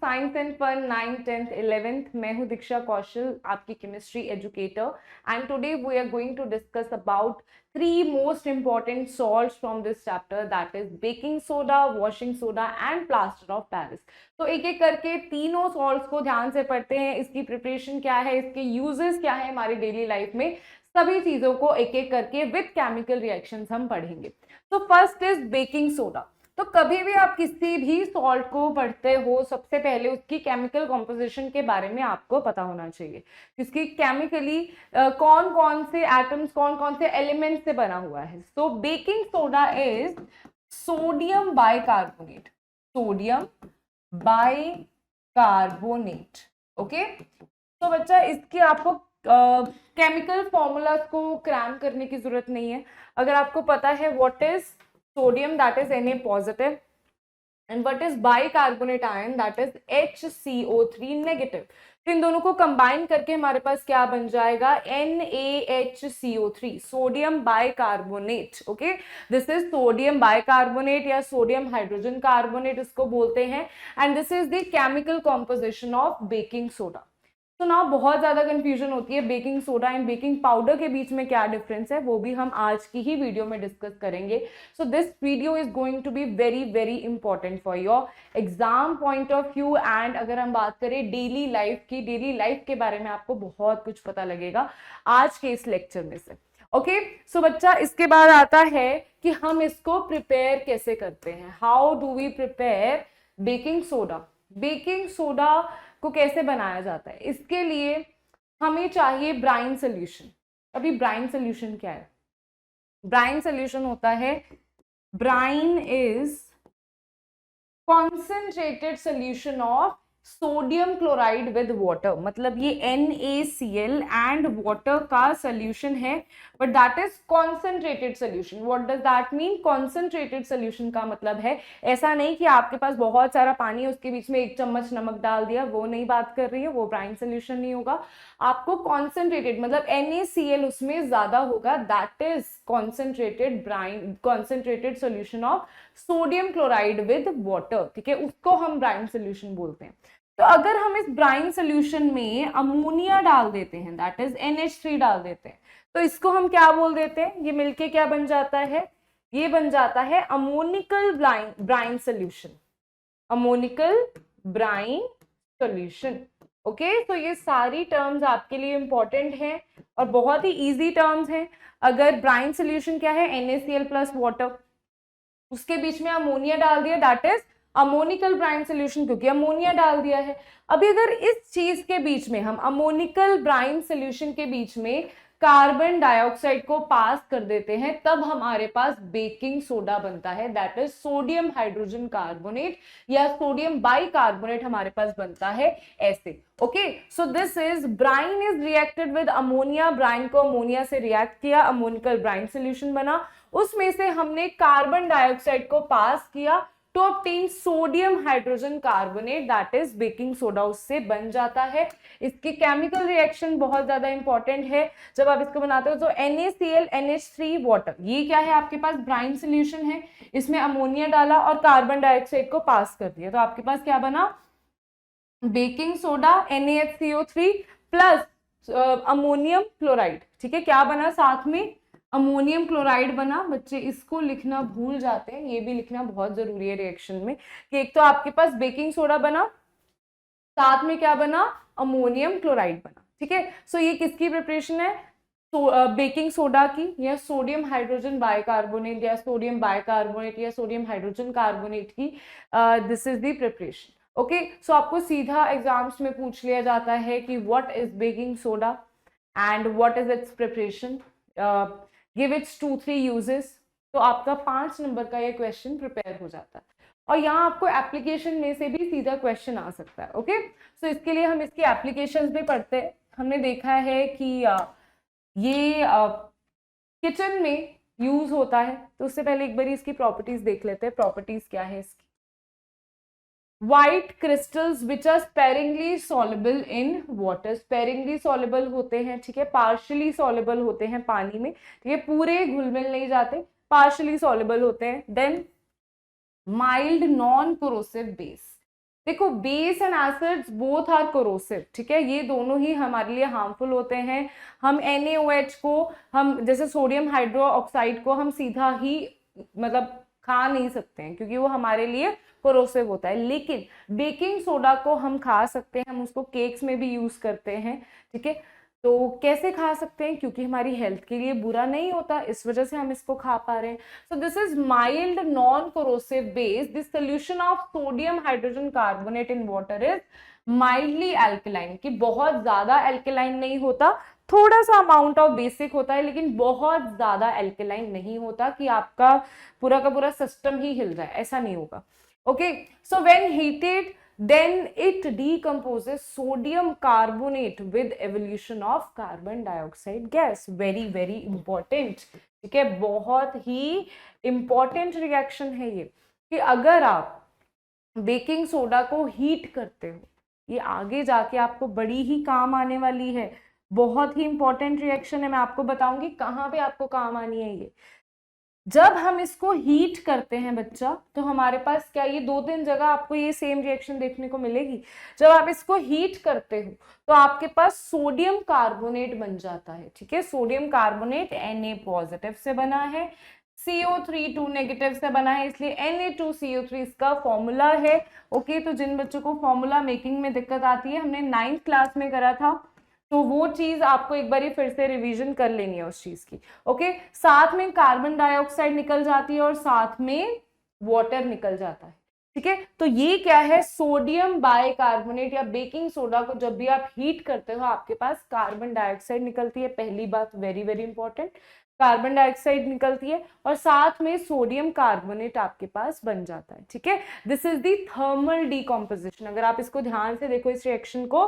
Science and fun 9th 10th 11th। मैं हूं दीक्षा कौशल, आपकी chemistry educator, and today we are going to discuss about 3 most important salts from this chapter, that is baking soda, washing soda and plaster of Paris। तो एक एक करके तीनों salts को ध्यान से पढ़ते हैं, इसकी प्रिपरेशन क्या है, इसके यूजेस क्या है हमारी डेली लाइफ में, सभी चीजों को एक एक करके विद केमिकल रिएक्शंस हम पढ़ेंगे। तो फर्स्ट इज बेकिंग सोडा। तो कभी भी आप किसी भी सॉल्ट को पढ़ते हो, सबसे पहले उसकी केमिकल कॉम्पोजिशन के बारे में आपको पता होना चाहिए, इसकी केमिकली कौन कौन से एटम्स, कौन कौन से एलिमेंट से बना हुआ है। So baking soda is sodium bicarbonate, sodium bicarbonate. Okay, तो बच्चा इसके आपको केमिकल फॉर्मूलाज को क्रैम करने की जरूरत नहीं है। अगर आपको पता है what is sodium, that is Na positive, and what is bicarbonate ion, that is HCO3 negative. तो इन दोनों को कंबाइन करके हमारे पास क्या बन जाएगा, NaHCO3, sodium bicarbonate. Okay, this is sodium bicarbonate या सोडियम हाइड्रोजन कार्बोनेट इसको बोलते हैं, and this is the chemical composition of baking soda. तो ना बहुत ज्यादा कंफ्यूजन होती है baking soda and baking powder के बीच में क्या डिफरेंस है, वो भी हम आज की ही वीडियो में डिस्कस करेंगे। So this video is going to be very very important for your exam point of view, and अगर हम बात करें डेली लाइफ की, डेली लाइफ के बारे में आपको बहुत कुछ पता लगेगा आज के इस लेक्चर में से। ओके, सो बच्चा इसके बाद आता है कि हम इसको प्रिपेयर कैसे करते हैं, how do we prepare baking soda. Baking soda को कैसे बनाया जाता है, इसके लिए हमें चाहिए ब्राइन सोल्यूशन। अभी ब्राइन सोल्यूशन क्या है, ब्राइन सोल्यूशन होता है, brine is concentrated solution of sodium chloride with water. मतलब ये NaCl एंड वाटर का सोल्यूशन है, but that is concentrated solution. What does that mean, concentrated solution का मतलब है ऐसा नहीं कि आपके पास बहुत सारा पानी है उसके बीच में 1 चम्मच नमक डाल दिया, वो नहीं बात कर रही है, वो ब्राइन सोल्यूशन नहीं होगा। आपको कॉन्सेंट्रेटेड मतलब NaCl उसमें ज्यादा होगा, that is concentrated brine, concentrated solution of sodium chloride with water. ठीक है, उसको हम ब्राइन सोल्यूशन बोलते हैं। तो अगर हम इस ब्राइन सोल्यूशन में अमोनिया डाल देते हैं, दैट इज NH3 डाल देते हैं, तो इसको हम क्या बोल देते हैं, ये मिलके क्या बन जाता है, ये बन जाता है ammoniacal brine solution, ammoniacal brine solution. Okay, तो ये सारी टर्म्स आपके लिए इंपॉर्टेंट हैं और बहुत ही इजी टर्म्स हैं। अगर ब्राइन सोल्यूशन क्या है, NaCl प्लस वाटर, उसके बीच में अमोनिया डाल दिया, that is ammoniacal brine solution, क्योंकि अमोनिया डाल दिया है। अभी अगर इस चीज के बीच में हम अमोनिकल ब्राइन सोल्यूशन के बीच में कार्बन डाइऑक्साइड को पास कर देते हैं, तब हमारे पास बेकिंग सोडा बनता है, that is sodium hydrogen carbonate या सोडियम बाइकार्बोनेट हमारे पास बनता है ऐसे। Okay, so this is brine is reacted with ammonia, brine को अमोनिया से रिएक्ट किया, अमोनिकल ब्राइन सोल्यूशन बना, उसमें से हमने कार्बन डाइऑक्साइड को पास किया to obtain sodium hydrogen carbonate, that is baking soda, उससे बन जाता है। इसकी केमिकल रिएक्शन बहुत ज्यादा इंपॉर्टेंट है जब आप इसको बनाते हो। तो NaCl NH3 वाटर, ये क्या है, आपके पास ब्राइन सोल्यूशन है, इसमें अमोनिया डाला और कार्बन डाइऑक्साइड को पास कर दिया, तो आपके पास क्या बना, baking soda NaHCO3 plus ammonium chloride. ठीक है, क्या बना साथ में, अमोनियम क्लोराइड बना। बच्चे इसको लिखना भूल जाते हैं, ये भी लिखना बहुत जरूरी है रिएक्शन में, कि एक तो आपके पास बेकिंग सोडा बना, साथ में क्या बना, अमोनियम क्लोराइड बना। ठीक है, सो ये किसकी प्रिपरेशन है, तो बेकिंग सोडा की, या सोडियम हाइड्रोजन बाइकार्बोनेट या सोडियम बाइकार्बोनेट या सोडियम हाइड्रोजन कार्बोनेट की, this is the preparation. Okay, so आपको सीधा एग्जाम्स में पूछ लिया जाता है कि what is baking soda and what is its preparation, give its 2-3 uses. तो आपका 5 नंबर का ये क्वेश्चन प्रिपेयर हो जाता है, और यहाँ आपको एप्लीकेशन में से भी सीधा क्वेश्चन आ सकता है। ओके, सो इसके लिए हम इसकी एप्लीकेशंस भी पढ़ते हैं। हमने देखा है कि ये किचन में यूज होता है, तो उससे पहले एक बार इसकी प्रॉपर्टीज देख लेते हैं। प्रॉपर्टीज क्या है इसकी, white crystals which are sparingly soluble in water, sparingly soluble होते हैं, ठीक है, पार्शियली सॉल्युबल होते हैं पानी में, ठीक है, पूरे घुल मिल नहीं जाते, पार्शियली सॉल्युबल होते हैं। Then mild non corrosive base, देखो base and acids both are corrosive, ठीक है, ये दोनों ही हमारे लिए हार्मफुल होते हैं। हम NaOH को, हम जैसे सोडियम हाइड्रो ऑक्साइड को हम सीधा ही मतलब खा नहीं सकते हैं क्योंकि वो हमारे लिए कोरोसिव होता है, लेकिन बेकिंग सोडा को हम खा सकते हैं, हम उसको केक्स में भी यूज करते हैं, ठीक है। तो कैसे खा सकते हैं, क्योंकि हमारी हेल्थ के लिए बुरा नहीं होता, इस वजह से हम इसको खा पा रहे हैं। सो this is mild non corrosive base. This solution of sodium hydrogen carbonate in water is mildly alkaline, कि बहुत ज्यादा एल्कलाइन नहीं होता, थोड़ा सा अमाउंट ऑफ बेसिक होता है, लेकिन बहुत ज्यादा एल्कलाइन नहीं होता कि आपका पूरा का पूरा सिस्टम ही हिल जाए, ऐसा नहीं होगा। Okay, so when heated then it decomposes sodium carbonate with evolution of carbon dioxide gas. very important, ठीक है, बहुत ही important रिएक्शन है ये, कि अगर आप बेकिंग सोडा को हीट करते हो, ये आगे जाके आपको बड़ी ही काम आने वाली है, बहुत ही इंपॉर्टेंट रिएक्शन है। मैं आपको बताऊंगी कहाँ पे आपको काम आनी है ये। जब हम इसको हीट करते हैं बच्चा, तो हमारे पास क्या, ये 2-3 जगह आपको ये सेम रिएक्शन देखने को मिलेगी। जब आप इसको हीट करते हो तो आपके पास सोडियम कार्बोनेट बन जाता है, ठीक है। सोडियम कार्बोनेट Na पॉजिटिव से बना है, CO3 2 नेगेटिव से बना है, इसलिए Na2CO3 इसका फॉर्मूला है। ओके, तो जिन बच्चों को फॉर्मूला मेकिंग में दिक्कत आती है, हमने 9th क्लास में करा था, तो वो चीज आपको एक बार फिर से रिवीजन कर लेनी है उस चीज की। ओके, साथ में कार्बन डाइऑक्साइड निकल जाती है और साथ में वाटर निकल जाता है, ठीक है। तो ये क्या है, सोडियम बाइकार्बोनेट या बेकिंग सोडा को जब भी आप हीट करते हो आपके पास कार्बन डाइऑक्साइड निकलती है, पहली बात वेरी इंपॉर्टेंट, कार्बन डाइऑक्साइड निकलती है और साथ में सोडियम कार्बोनेट आपके पास बन जाता है, ठीक है। This is the thermal decomposition. अगर आप इसको ध्यान से देखो, इस रिएक्शन को,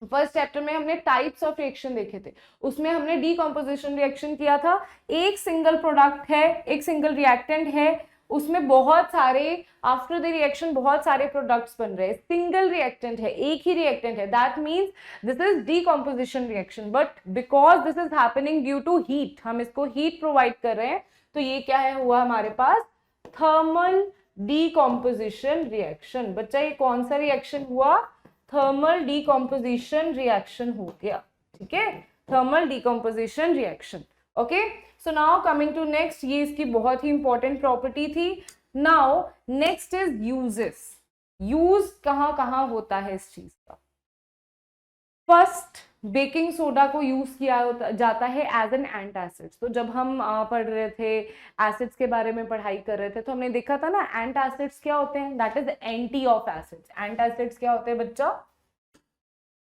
फर्स्ट चैप्टर में हमने टाइप्स ऑफ रिएक्शन देखे थे, उसमें हमने डीकॉम्पोजिशन रिएक्शन किया था। एक सिंगल प्रोडक्ट है, एक सिंगल रिएक्टेंट है, उसमें बहुत सारे, आफ्टर द रिएक्शन बहुत सारे प्रोडक्ट्स बन रहे हैं, सिंगल रिएक्टेंट है, एक ही रिएक्टेंट है, that means this is decomposition reaction. But because this is happening due to heat, हम इसको हीट प्रोवाइड कर रहे हैं, तो ये क्या है हुआ हमारे पास, थर्मल डीकॉम्पोजिशन रिएक्शन। बच्चा ये कौन सा रिएक्शन हुआ, थर्मल डीकॉम्पोजिशन रिएक्शन हो गया, ठीक है, thermal decomposition reaction. Okay, so now coming to next, ये इसकी बहुत ही इंपॉर्टेंट प्रॉपर्टी थी। Now next is uses. Use कहाँ कहाँ होता है इस चीज का। फर्स्ट, बेकिंग सोडा को यूज किया जाता है एज एन एंटासिड। तो जब हम पढ़ रहे थे, एसिड्स के बारे में पढ़ाई कर रहे थे, तो हमने देखा था ना एंटासिड्स क्या होते हैं, that is anti of acids. Antacids क्या होते हैं बच्चा,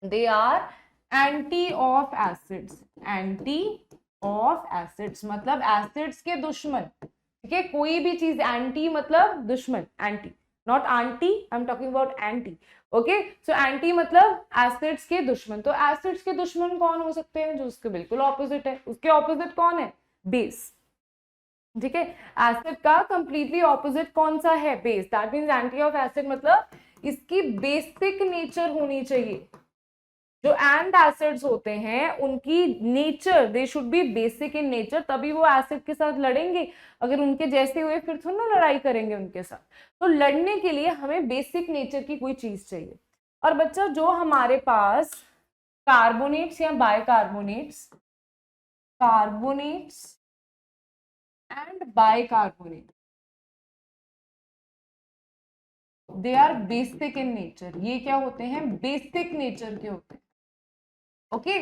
they are anti of acids. Anti of acids मतलब एसिड्स के दुश्मन, ठीक है। कोई भी चीज एंटी मतलब दुश्मन, anti, not aunty, I am talking about anti. Okay, so anti मतलब एसिड्स के दुश्मन। तो एसिड्स के दुश्मन कौन हो सकते हैं, जो उसके बिल्कुल ऑपोजिट है। उसके ऑपोजिट कौन है, बेस, ठीक है। एसिड का कंप्लीटली ऑपोजिट कौन सा है, base. That means anti of acid मतलब इसकी बेसिक नेचर होनी चाहिए। जो एंड एसिड्स होते हैं उनकी nature, they should be basic in nature, तभी वो एसिड के साथ लड़ेंगे। अगर उनके जैसे हुए फिर थोड़ा ना लड़ाई करेंगे उनके साथ। तो लड़ने के लिए हमें बेसिक नेचर की कोई चीज चाहिए। और बच्चा जो हमारे पास कार्बोनेट्स या bicarbonates, carbonates and bicarbonate, they are basic in nature. ये क्या होते हैं, बेसिक नेचर के होते हैं। Okay,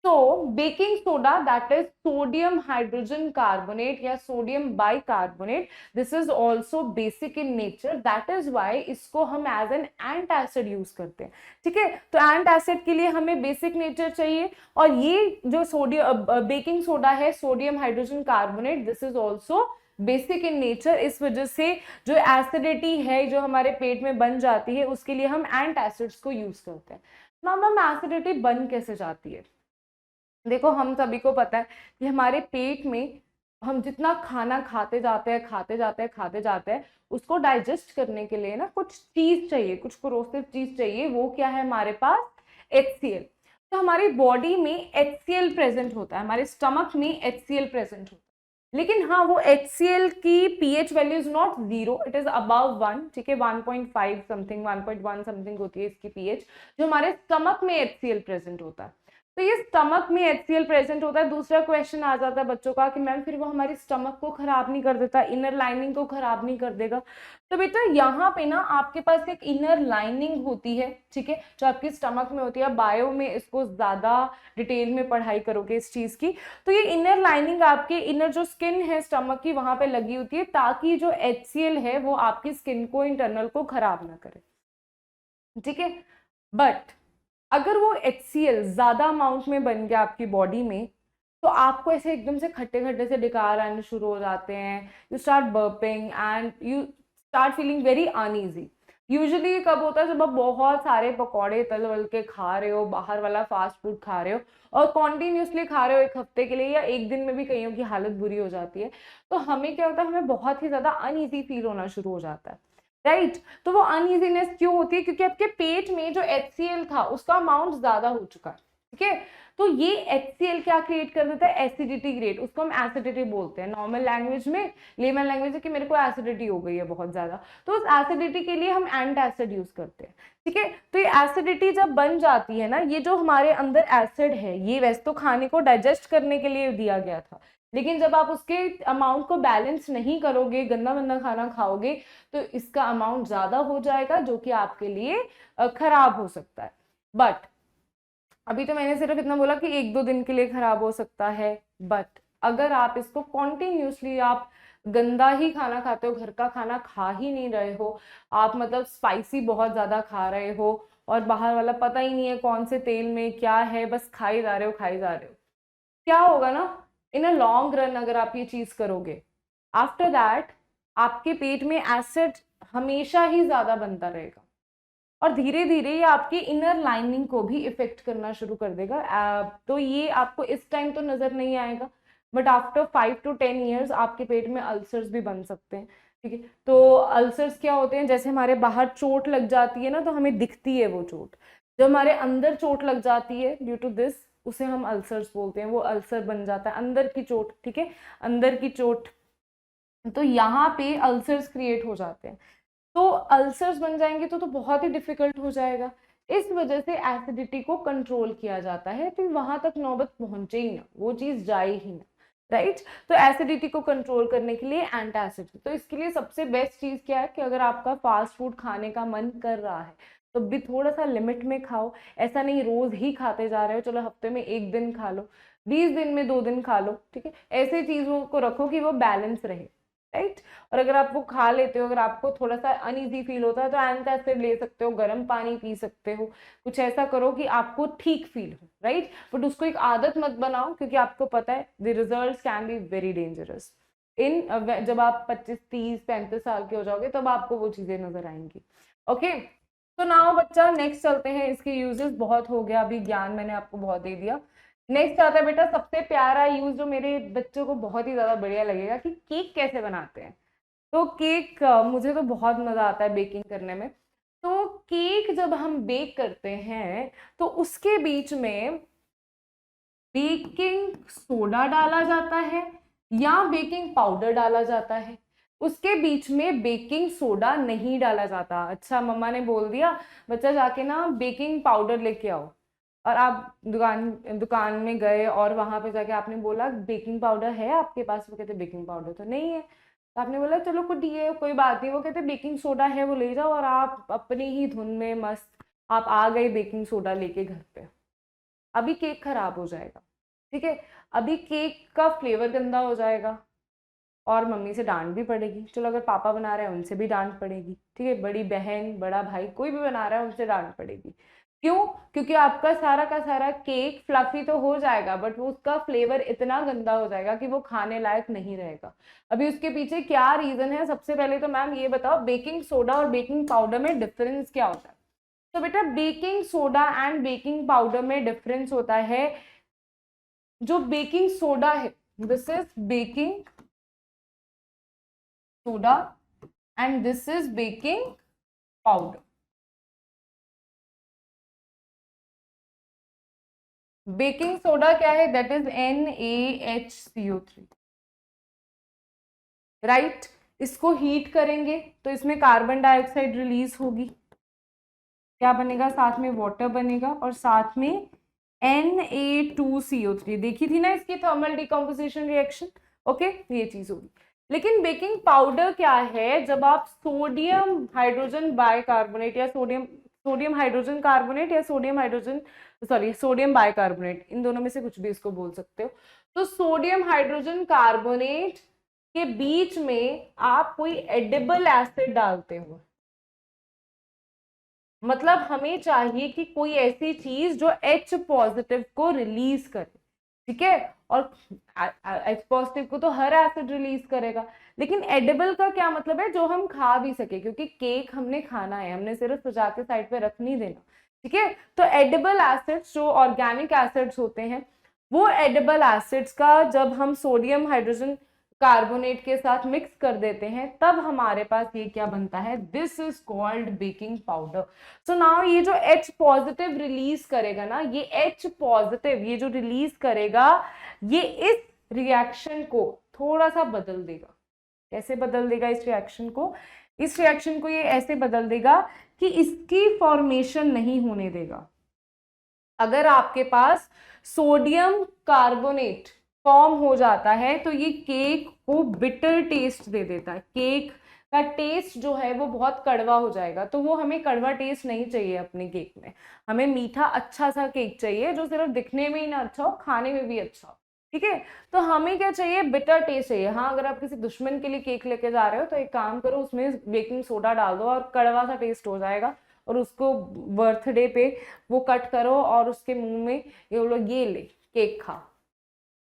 so baking soda, that is sodium hydrogen carbonate या sodium bicarbonate, this is also basic in nature, that is why इसको हम as an antacid यूज करते हैं, ठीक है। तो antacid के लिए हमें बेसिक नेचर चाहिए, और ये जो सोडियम बेकिंग सोडा है, sodium hydrogen carbonate, this is also basic in nature. इस वजह से जो एसिडिटी है जो हमारे पेट में बन जाती है, उसके लिए हम एंटासिड्स को यूज करते हैं। ना मैम एसिडिटी बन कैसे जाती है, देखो हम सभी को पता है कि हमारे पेट में हम जितना खाना खाते जाते हैं, उसको डाइजेस्ट करने के लिए ना कुछ चीज चाहिए, कुछ कोरोसिव चीज चाहिए। वो क्या है हमारे पास, HCl। तो हमारी बॉडी में HCl प्रेजेंट होता है, हमारे स्टमक में HCl प्रेजेंट होता है। लेकिन हाँ वो HCl की pH value is not 0, it is above 1, ठीक है, 1.5 समथिंग 1.1 समथिंग होती है इसकी pH, जो हमारे स्टमक में HCl प्रेजेंट होता है। तो ये स्टमक में HCl प्रेजेंट होता है। दूसरा क्वेश्चन आ जाता है बच्चों का कि मैम फिर वो हमारी स्टमक को खराब नहीं कर देता, इनर लाइनिंग को खराब नहीं कर देगा? तो बेटा यहाँ पे ना आपके पास एक इनर लाइनिंग होती है, ठीक है, जो आपकी स्टमक में होती है। बायो में इसको ज्यादा डिटेल में पढ़ाई करोगे इस चीज की। तो ये इनर लाइनिंग आपके इनर जो स्किन है स्टमक की वहां पे लगी होती है, ताकि जो HCl है वो आपकी स्किन को, इंटरनल को खराब ना करे, ठीक है। बट अगर वो HCl ज्यादा अमाउंट में बन गया आपकी बॉडी में, तो आपको ऐसे एकदम से खट्टे खट्टे से डकार आने शुरू हो जाते हैं, you start burping and you start feeling very uneasy. Usually कब होता है? जब आप बहुत सारे पकौड़े तल वल के खा रहे हो, बाहर वाला फास्ट फूड खा रहे हो और कॉन्टिन्यूसली खा रहे हो एक हफ्ते के लिए, या एक दिन में भी कईयों की हालत बुरी हो जाती है, तो हमें क्या होता है, हमें बहुत ही ज्यादा अनईजी फील होना शुरू हो जाता है, राइट। तो वो अनइजीनेस क्यों होती है? क्योंकि आपके पेट में जो HCl था उसका अमाउंट ज्यादा हो चुका है, ठीक है। तो ये HCl क्या क्रिएट कर देता है? एसिडिटी क्रिएट, उसको हम एसिडिटी बोलते हैं नॉर्मल लैंग्वेज में। लेमन लैंग्वेज है कि मेरे को एसिडिटी हो गई है बहुत ज्यादा, तो उस एसिडिटी के लिए हम एंटासिड यूज करते हैं, ठीक है। तो ये एसिडिटी जब बन जाती है ना, ये जो हमारे अंदर एसिड है, ये वैसे तो खाने को डाइजेस्ट करने के लिए दिया गया था, लेकिन जब आप उसके अमाउंट को बैलेंस नहीं करोगे, गंदा गंदा खाना खाओगे, तो इसका अमाउंट ज्यादा हो जाएगा, जो कि आपके लिए खराब हो सकता है। बट अभी तो मैंने सिर्फ इतना बोला कि एक दो दिन के लिए खराब हो सकता है, बट अगर आप इसको कॉन्टिन्यूसली आप गंदा ही खाना खाते हो, घर का खाना खा ही नहीं रहे हो, आप मतलब स्पाइसी बहुत ज्यादा खा रहे हो और बाहर वाला पता ही नहीं है कौन से तेल में क्या है, बस खाई जा रहे हो खाई जा रहे हो, क्या होगा ना, इन अ लॉन्ग रन अगर आप ये चीज करोगे, आफ्टर दैट आपके पेट में एसिड हमेशा ही ज्यादा बनता रहेगा और धीरे धीरे ये आपकी इनर लाइनिंग को भी इफेक्ट करना शुरू कर देगा। तो ये आपको इस टाइम तो नजर नहीं आएगा, बट आफ्टर 5 to 10 years आपके पेट में अल्सर्स भी बन सकते हैं, ठीक है। तो अल्सर्स क्या होते हैं? जैसे हमारे बाहर चोट लग जाती है ना, तो हमें दिखती है वो चोट, जो हमारे अंदर चोट लग जाती है ड्यू टू दिस, उसे हम अल्सर्स बोलते हैं। वो अल्सर बन जाता है, अंदर की चोट, ठीक है, अंदर की चोट। तो यहाँ पे अल्सर्स क्रिएट हो जाते हैं, तो अल्सर्स बन जाएंगे तो बहुत ही डिफिकल्ट हो जाएगा। इस वजह से एसिडिटी को कंट्रोल किया जाता है, तो वहां तक नौबत पहुंचे ही ना, वो चीज जाए ही ना, राइट। तो एसिडिटी को कंट्रोल करने के लिए एंटासिड, तो इसके लिए सबसे बेस्ट चीज क्या है कि अगर आपका फास्ट फूड खाने का मन कर रहा है तो भी थोड़ा सा लिमिट में खाओ। ऐसा नहीं रोज ही खाते जा रहे हो, चलो हफ्ते में एक दिन खा लो, 20 दिन में 2 दिन खा लो, ठीक है। ऐसे चीजों को रखो कि वो बैलेंस रहे, राइट। और अगर आप वो खा लेते हो, अगर आपको थोड़ा सा अनईजी फील होता है, तो एंटासिड ले सकते हो, गर्म पानी पी सकते हो, कुछ ऐसा करो कि आपको ठीक फील हो, राइट। बट उसको एक आदत मत बनाओ, क्योंकि आपको पता है the results can be very dangerous in, जब आप 25 30 35 साल के हो जाओगे तब आपको वो चीजें नजर आएंगी। ओके, तो नाउ बच्चा नेक्स्ट चलते हैं। इसके यूजेस बहुत हो गया, अभी ज्ञान मैंने आपको बहुत दे दिया। नेक्स्ट आता है बेटा सबसे प्यारा यूज, जो मेरे बच्चों को बहुत ही ज्यादा बढ़िया लगेगा, कि केक कैसे बनाते हैं। तो केक मुझे तो बहुत मजा आता है बेकिंग करने में। तो केक जब हम बेक करते हैं तो उसके बीच में बेकिंग सोडा डाला जाता है या बेकिंग पाउडर डाला जाता है। उसके बीच में बेकिंग सोडा नहीं डाला जाता। अच्छा, मम्मा ने बोल दिया बच्चा जाके ना बेकिंग पाउडर लेके आओ, और आप दुकान दुकान में गए और वहां पे जाके आपने बोला बेकिंग पाउडर है आपके पास? वो कहते बेकिंग पाउडर तो नहीं है। तो आपने बोला चलो कुछ ये कोई बात नहीं, वो कहते बेकिंग सोडा है वो ले जाओ, और आप अपनी ही धुन में मस्त आप आ गए बेकिंग सोडा लेके घर पे। अभी केक खराब हो जाएगा, ठीक है। अभी केक का फ्लेवर गंदा हो जाएगा और मम्मी से डांट भी पड़ेगी। चलो अगर पापा बना रहे हैं उनसे भी डांट पड़ेगी, ठीक है, बड़ी बहन बड़ा भाई कोई भी बना रहा है उनसे डांट पड़ेगी। क्यों? क्योंकि आपका सारा का सारा केक फ्लफी तो हो जाएगा, बट वो उसका फ्लेवर इतना गंदा हो जाएगा कि वो खाने लायक नहीं रहेगा। अभी उसके पीछे क्या रीजन है? सबसे पहले तो मैम ये बताओ, बेकिंग सोडा और बेकिंग पाउडर में डिफरेंस क्या होता है? तो बेटा baking soda and baking powder में डिफरेंस होता है, जो बेकिंग सोडा है, this is baking soda and this is baking powder. Baking soda क्या है? That is NaHCO3, right. इसको हीट करेंगे तो इसमें कार्बन डाइऑक्साइड रिलीज होगी, क्या बनेगा, साथ में वाटर बनेगा और साथ में Na2CO3, देखी थी ना इसकी थर्मल डिकम्पोजिशन रिएक्शन। ओके, ये चीज होगी। लेकिन बेकिंग पाउडर क्या है, जब आप सोडियम हाइड्रोजन बाइकार्बोनेट या सोडियम हाइड्रोजन कार्बोनेट या सोडियम बाइकार्बोनेट, इन दोनों में से कुछ भी इसको बोल सकते हो, तो सोडियम हाइड्रोजन कार्बोनेट के बीच में आप कोई एडिबल एसिड डालते हो, मतलब हमें चाहिए कि कोई ऐसी चीज जो H पॉजिटिव को रिलीज करे, ठीक है, और H पॉजिटिव को तो हर एसिड रिलीज करेगा, लेकिन एडिबल का क्या मतलब है, जो हम खा भी सके, क्योंकि केक हमने खाना है, हमने सिर्फ सजा के साइड पे रख नहीं देना, ठीक है। तो एडिबल एसिड्स जो ऑर्गेनिक एसिड्स होते हैं, वो एडिबल एसिड्स का जब हम सोडियम हाइड्रोजन कार्बोनेट के साथ मिक्स कर देते हैं, तब हमारे पास ये क्या बनता है, this is called baking powder. So now ये जो H पॉजिटिव रिलीज करेगा ना, ये H पॉजिटिव ये जो रिलीज करेगा, ये इस रिएक्शन को थोड़ा सा बदल देगा। कैसे बदल देगा इस रिएक्शन को, इस रिएक्शन को ये ऐसे बदल देगा कि इसकी फॉर्मेशन नहीं होने देगा। अगर आपके पास सोडियम कार्बोनेट फॉर्म हो जाता है तो ये केक को बिटर टेस्ट दे देता है, केक का टेस्ट जो है वो बहुत कड़वा हो जाएगा, तो वो हमें कड़वा टेस्ट नहीं चाहिए अपने केक में, हमें मीठा अच्छा सा केक चाहिए जो सिर्फ दिखने में ही ना अच्छा हो, खाने में भी अच्छा हो, ठीक है। तो हमें क्या चाहिए, बिटर टेस्ट चाहिए। हाँ, अगर आप किसी दुश्मन के लिए केक लेके जा रहे हो तो एक काम करो, उसमें बेकिंग सोडा डाल दो और कड़वा सा टेस्ट हो जाएगा, और उसको बर्थडे पे वो कट करो और उसके मुंह में ये बोलो ये ले केक खा,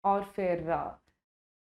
और फिर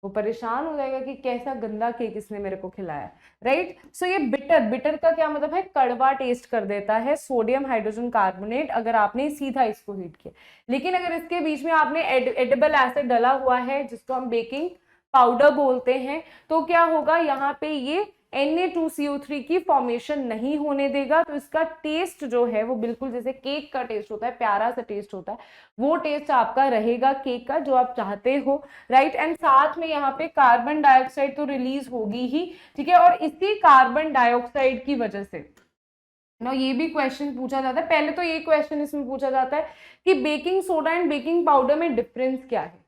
वो परेशान हो जाएगा कि कैसा गंदा केक इसने मेरे को खिलाया, राइट। सो ये बिटर, बिटर का क्या मतलब है, कड़वा टेस्ट कर देता है सोडियम हाइड्रोजन कार्बोनेट, अगर आपने सीधा इसको हीट किया। लेकिन अगर इसके बीच में आपने एडिबल एसिड डाला हुआ है जिसको हम बेकिंग पाउडर बोलते हैं, तो क्या होगा, यहाँ पे ये Na2CO3 की फॉर्मेशन नहीं होने देगा, तो इसका टेस्ट जो है वो बिल्कुल जैसे केक का टेस्ट होता है, प्यारा सा टेस्ट होता है, वो टेस्ट आपका रहेगा केक का जो आप चाहते हो, राइट। एंड साथ में यहाँ पे कार्बन डाइऑक्साइड तो रिलीज होगी ही, ठीक है, और इसी कार्बन डाइऑक्साइड की वजह से ना ये भी क्वेश्चन पूछा जाता है, पहले तो ये क्वेश्चन इसमें पूछा जाता है कि baking soda and baking powder में डिफरेंस क्या है,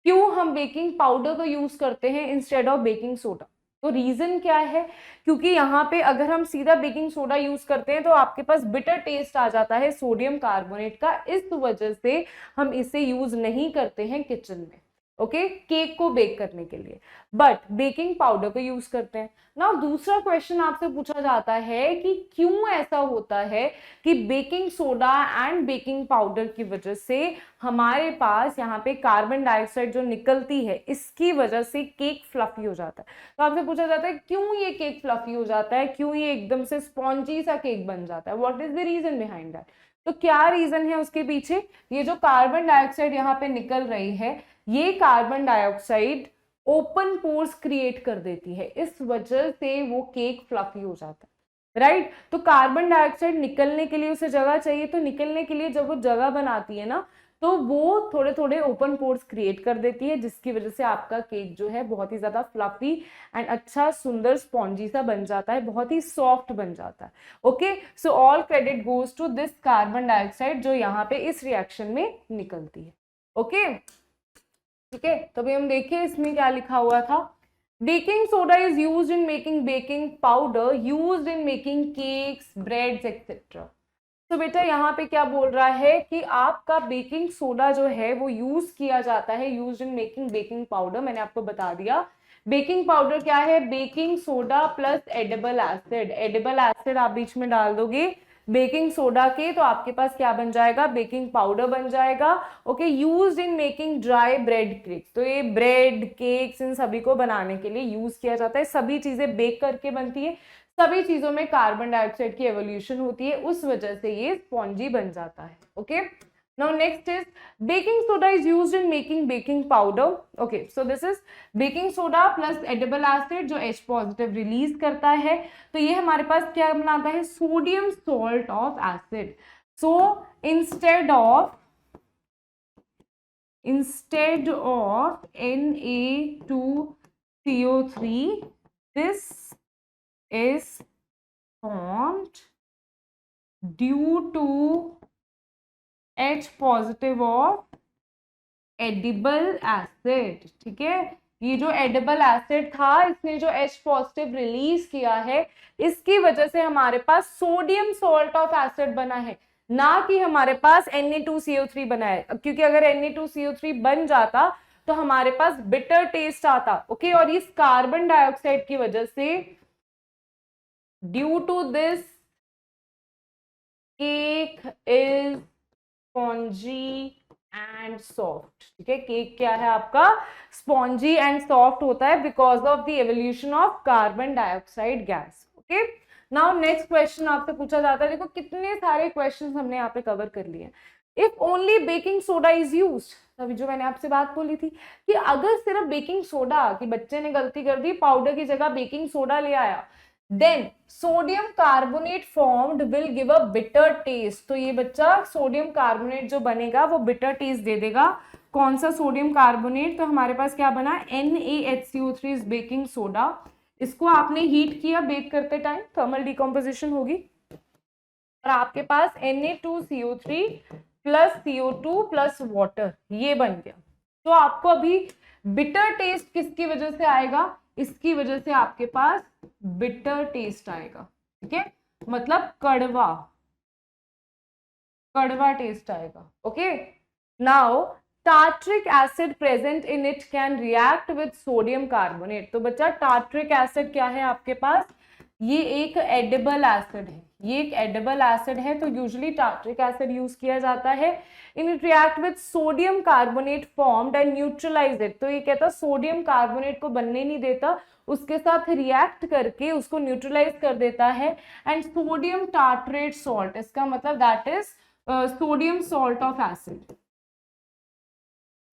क्यों हम बेकिंग पाउडर को यूज करते हैं इंस्टेड ऑफ बेकिंग सोडा। तो रीजन क्या है, क्योंकि यहाँ पे अगर हम सीधा बेकिंग सोडा यूज करते हैं तो आपके पास बिटर टेस्ट आ जाता है सोडियम कार्बोनेट का, इस वजह से हम इसे यूज नहीं करते हैं किचन में, ओके, केक को बेक करने के लिए, बट बेकिंग पाउडर को यूज करते हैं। ना दूसरा क्वेश्चन आपसे पूछा जाता है कि क्यों ऐसा होता है कि baking soda and baking powder की वजह से हमारे पास यहाँ पे कार्बन डाइऑक्साइड जो निकलती है, इसकी वजह से केक फ्लफी हो जाता है। तो आपसे पूछा जाता है क्यों ये केक फ्लफी हो जाता है, क्यों ये एकदम से स्पॉन्जी सा केक बन जाता है, what is the reason behind that. तो क्या रीजन है उसके पीछे, ये जो कार्बन डाइऑक्साइड यहाँ पे निकल रही है, ये carbon dioxide open pores create कर देती है, इस वजह से वो केक फ्लफी हो जाता है, राइट। तो कार्बन डाइऑक्साइड निकलने के लिए उसे जगह चाहिए, तो निकलने के लिए जब वो जगह बनाती है ना, तो वो थोड़े थोड़े ओपन पोर्स क्रिएट कर देती है, जिसकी वजह से आपका केक जो है बहुत ही ज्यादा फ्लफी एंड अच्छा सुंदर स्पॉन्जी सा बन जाता है, बहुत ही सॉफ्ट बन जाता है। Okay, so all credit goes to this carbon dioxide जो यहाँ पे इस रिएक्शन में निकलती है। ओके, ठीक है, तो अभी हम देखिए इसमें क्या लिखा हुआ था, baking soda is used in making baking powder, used in making cakes, breads etcetera. तो बेटा यहाँ पे क्या बोल रहा है कि आपका बेकिंग सोडा जो है वो यूज किया जाता है, used in making baking powder, मैंने आपको बता दिया। बेकिंग पाउडर क्या है, baking soda plus edible acid, edible acid आप बीच में डाल दोगे बेकिंग सोडा के, तो आपके पास क्या बन जाएगा, बेकिंग पाउडर बन जाएगा। Okay, used in making dry bread cakes, तो ये ब्रेड केक्स इन सभी को बनाने के लिए यूज किया जाता है, सभी चीजें बेक करके बनती है, सभी चीजों में कार्बन डाइऑक्साइड की एवोल्यूशन होती है, उस वजह से ये स्पॉन्जी बन जाता है। Okay, now next is baking soda is used in making baking powder. Okay, so this is baking soda plus edible acid जो H पॉजिटिव रिलीज करता है, तो ये हमारे पास क्या बनाता है, sodium salt of acid. So instead of Na2 CO3, this is formed due to H positive of edible acid. ठीक है, ये जो एडिबल एसिड था इसने जो H पॉजिटिव रिलीज किया है, इसकी वजह से हमारे पास सोडियम सॉल्ट ऑफ एसिड बना है, ना कि हमारे पास Na2CO3 बना है। क्योंकि अगर Na2CO3 बन जाता तो हमारे पास बिटर टेस्ट आता। ओके, और इस कार्बन डाइऑक्साइड की वजह से due to this cake is spongy and soft. ठीक है, केक क्या है आपका, स्पॉन्जी एंड सॉफ्ट होता है because of the evolution of carbon dioxide gas. Okay, now next question आपसे पूछा जाता है, देखो कितने सारे क्वेश्चंस हमने यहाँ पे कवर कर लिए। If only baking soda is used, अभी जो मैंने आपसे बात बोली थी कि अगर सिर्फ बेकिंग सोडा, कि बच्चे ने गलती कर दी, पाउडर की जगह बेकिंग सोडा ले आया, then sodium carbonate formed will give a bitter taste. तो ये बच्चा सोडियम कार्बोनेट जो बनेगा वो बिटर टेस्ट दे देगा। कौन सा सोडियम कार्बोनेट, तो हमारे पास क्या बना, NaHCO3 इज बेकिंग सोडा। इसको आपने हीट किया बेक करते टाइम, थर्मल डिकम्पोजिशन होगी, और आपके पास Na2CO3 plus CO2 plus water ये बन गया। तो आपको अभी बिटर टेस्ट किसकी वजह से आएगा, इसकी वजह से आपके पास बिटर टेस्ट आएगा। ठीक है, मतलब कड़वा, कड़वा टेस्ट आएगा। Okay, now tartaric acid present in it can react with sodium carbonate. तो बच्चा टार्ट्रिक एसिड क्या है आपके पास, ये एक एडिबल एसिड है, ये एक एडिबल एसिड है, तो यूजुअली टार्ट्रिक एसिड यूज किया जाता है। In it react with sodium carbonate formed and neutralize it. तो ये कहता सोडियम कार्बोनेट को बनने नहीं देता, उसके साथ रिएक्ट करके उसको न्यूट्रलाइज कर देता है, एंड सोडियम टार्ट्रेट सॉल्ट, इसका मतलब that is sodium salt of acid,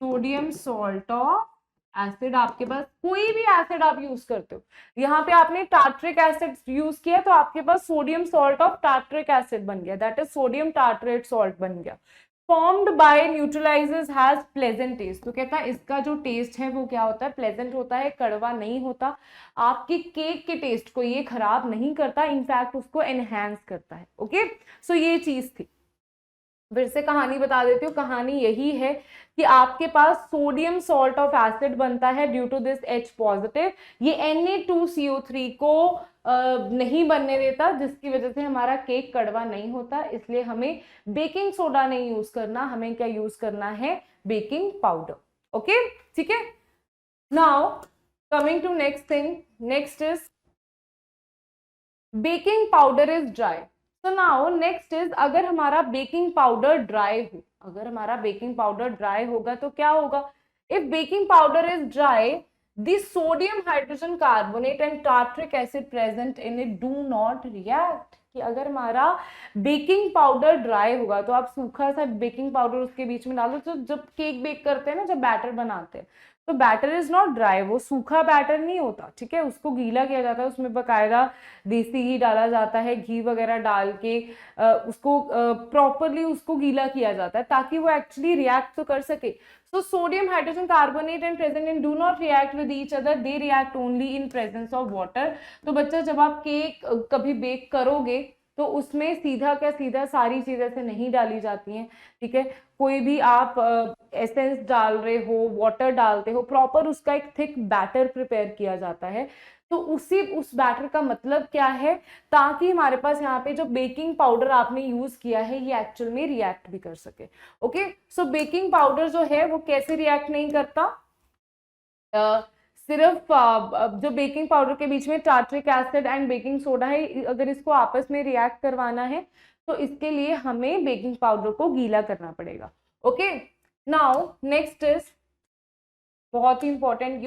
sodium salt of acid. आपके पास कोई भी एसिड आप यूज करते हो, यहाँ पे आपने टार्ट्रिक एसिड यूज किया तो आपके पास sodium salt of tartaric acid बन गया, that is sodium tartrate salt बन गया। Formed by neutralizers has pleasant taste. तो कहता है इसका जो टेस्ट है वो क्या होता है, प्लेजेंट होता है, कड़वा नहीं होता। आपकी केक के टेस्ट को ये खराब नहीं करता, इनफैक्ट उसको एनहेंस करता है। ओके, सो ये चीज थी। फिर से कहानी बता देती हूँ, कहानी यही है कि आपके पास सोडियम सॉल्ट ऑफ एसिड बनता है due to this H positive, ये Na2CO3 को नहीं बनने देता, जिसकी वजह से हमारा केक कड़वा नहीं होता। इसलिए हमें बेकिंग सोडा नहीं यूज करना, हमें क्या यूज करना है, बेकिंग पाउडर। ओके, ठीक है, now coming to next thing, next is baking powder is dry. तो नाउ नेक्स्ट इज, अगर हमारा बेकिंग पाउडर ड्राई हो, अगर हमारा बेकिंग पाउडर ड्राई होगा तो क्या होगा, if baking powder is dry the sodium hydrogen carbonate and tartaric acid present in it do not react. कि अगर हमारा बेकिंग पाउडर ड्राई होगा तो आप सूखा सा बेकिंग पाउडर उसके बीच में डालो, तो जब केक बेक करते हैं ना, जब बैटर बनाते हैं, तो बैटर इज नॉट ड्राई, वो सूखा बैटर नहीं होता। ठीक है, उसको गीला किया जाता है, उसमें बकायदा देसी घी डाला जाता है, घी वगैरह डाल के उसको प्रॉपरली उसको गीला किया जाता है ताकि वो एक्चुअली रिएक्ट तो कर सके। So sodium hydrogen carbonate and present in do not react with each other, they react only in presence of water. तो बच्चा जब आप केक कभी बेक करोगे तो उसमें सीधा क्या सीधा सारी चीजें से नहीं डाली जाती हैं। ठीक है, कोई भी आप एसेंस डाल रहे हो, वाटर डालते हो, प्रॉपर उसका एक थिक बैटर प्रिपेयर किया जाता है। तो उस बैटर का मतलब क्या है, ताकि हमारे पास यहाँ पे जो बेकिंग पाउडर आपने यूज किया है ये एक्चुअल में रिएक्ट भी कर सके। ओके, सो बेकिंग पाउडर जो है वो कैसे रिएक्ट नहीं करता, सिर्फ जो बेकिंग पाउडर के बीच में tartaric acid and baking soda है, अगर इसको आपस में रिएक्ट करवाना है तो इसके लिए हमें बेकिंग पाउडर को गीला करना पड़ेगा। ओके, नाउ नेक्स्ट इज बहुत ही important,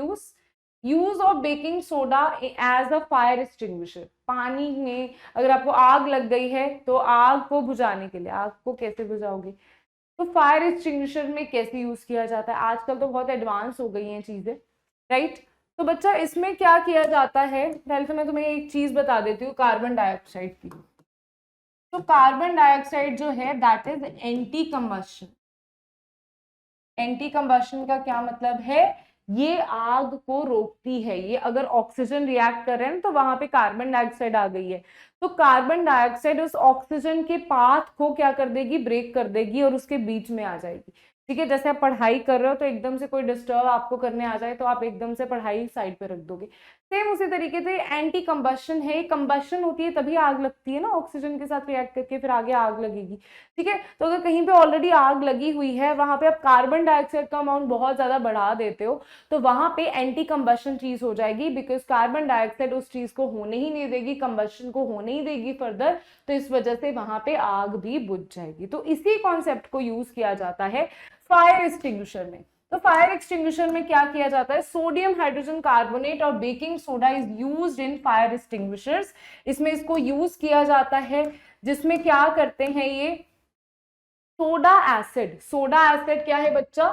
use of baking soda as a fire extinguisher. पानी में अगर आपको आग लग गई है तो आग को बुझाने के लिए, आग को कैसे बुझाओगे, तो फायर एक्सटिंग्विशर में कैसे यूज किया जाता है, आजकल तो बहुत एडवांस हो गई हैं चीजें, राइट। तो बच्चा इसमें क्या किया जाता है, पहले तो मैं तुम्हें एक चीज बता देती हूँ कार्बन डाइऑक्साइड की। तो कार्बन डाइऑक्साइड जो है that is anti combustion. Anti combustion का क्या मतलब है, ये आग को रोकती है। ये अगर ऑक्सीजन रिएक्ट कर रहे हैं तो वहां पे कार्बन डाइऑक्साइड आ गई है, तो कार्बन डाइऑक्साइड उस ऑक्सीजन के पाथ को क्या कर देगी, ब्रेक कर देगी और उसके बीच में आ जाएगी। ठीक है, जैसे आप पढ़ाई कर रहे हो तो एकदम से कोई डिस्टर्ब आपको करने आ जाए तो आप एकदम से पढ़ाई साइड पे रख दोगे। सेम उसी तरीके से एंटी कंबशन है, कंबशन होती है तभी आग लगती है ना, ऑक्सीजन के साथ रिएक्ट करके फिर आगे आग लगेगी। ठीक है, तो अगर कहीं पे ऑलरेडी आग लगी हुई है, वहां पे आप कार्बन डाइऑक्साइड का अमाउंट बहुत ज्यादा बढ़ा देते हो, तो वहां पे एंटी कंबशन चीज हो जाएगी, बिकॉज कार्बन डाइऑक्साइड उस चीज को होने ही नहीं देगी, कंबशन को होने ही देगी फर्दर, तो इस वजह से वहां पे आग भी बुझ जाएगी। तो इसी कॉन्सेप्ट को यूज किया जाता है फायर एक्सटिंग्विशर में। तो फायर एक्सटिंग्विशर में क्या किया जाता है, सोडियम हाइड्रोजन कार्बोनेट और baking soda is used in fire extinguishers. इसमें इसको यूज किया जाता है, जिसमें क्या करते हैं ये सोडा एसिड। सोडा एसिड क्या है बच्चा,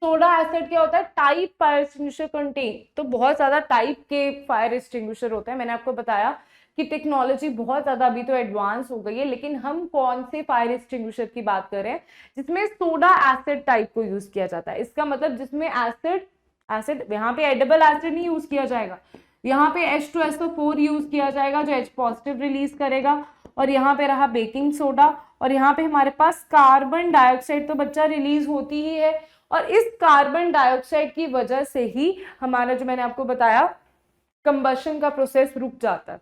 सोडा एसिड क्या होता है, टाइप फायर एक्सटिंग्विशर कंटेन। तो बहुत ज्यादा टाइप के फायर एक्सटिंग्विशर होते हैं। मैंने आपको बताया कि टेक्नोलॉजी बहुत ज्यादा अभी तो एडवांस हो गई है, लेकिन हम कौन से फायर एक्सटिंग्विशर की बात कर रहे हैं जिसमें सोडा एसिड टाइप को यूज किया जाता है। इसका मतलब जिसमें एसिड यहाँ पे एडिबल एसिड नहीं यूज किया जाएगा, यहाँ पे H2SO4 यूज किया जाएगा जो H पॉजिटिव रिलीज करेगा, और यहाँ पे रहा बेकिंग सोडा, और यहाँ पे हमारे पास कार्बन डाइऑक्साइड तो बच्चा रिलीज होती ही है, और इस कार्बन डाइऑक्साइड की वजह से ही हमारा जो मैंने आपको बताया कंबशन का प्रोसेस रुक जाता है।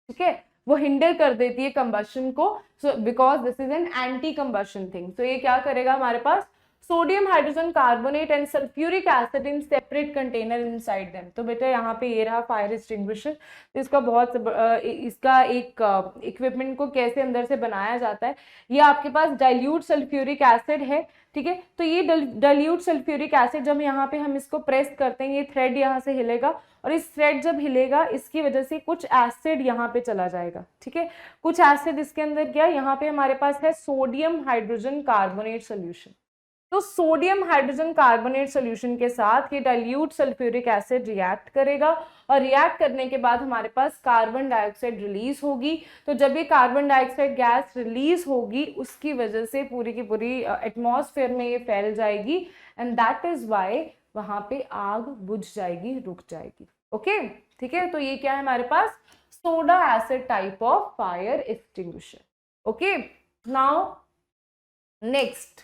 ठीक है, वो हिंडर कर देती है कंबशन को, so because this is an anti combustion thing. तो ये क्या करेगा हमारे पास, sodium hydrogen carbonate and sulphuric acid in separate container inside them. तो बेटा यहाँ पे ये रहा फायर एक्सटिंग्विशर। तो इसका इसका एक इक्विपमेंट को कैसे अंदर से बनाया जाता है, ये आपके पास डाइल्यूट सल्फ्यूरिक एसिड है। ठीक है, तो ये डाइल्यूट सल्फ्यूरिक एसिड जब यहाँ पे हम इसको प्रेस करते हैं, ये थ्रेड यहाँ से हिलेगा, और इस थ्रेड जब हिलेगा इसकी वजह से कुछ एसिड यहाँ पे चला जाएगा। ठीक है, कुछ एसिड इसके अंदर गया, यहाँ पे हमारे पास है सोडियम हाइड्रोजन कार्बोनेट सोल्यूशन। तो सोडियम हाइड्रोजन कार्बोनेट सोल्यूशन के साथ ये डाइल्यूट सल्फ्यूरिक एसिड रिएक्ट करेगा, और रिएक्ट करने के बाद हमारे पास कार्बन डाइऑक्साइड रिलीज होगी। तो जब ये कार्बन डाइऑक्साइड गैस रिलीज होगी, उसकी वजह से पूरी की पूरी एटमॉस्फेयर में ये फैल जाएगी, एंड दैट इज वाई वहां पे आग बुझ जाएगी, रुक जाएगी। ओके, ठीक है, तो ये क्या है हमारे पास, soda acid type of fire extinguisher. Okay, now next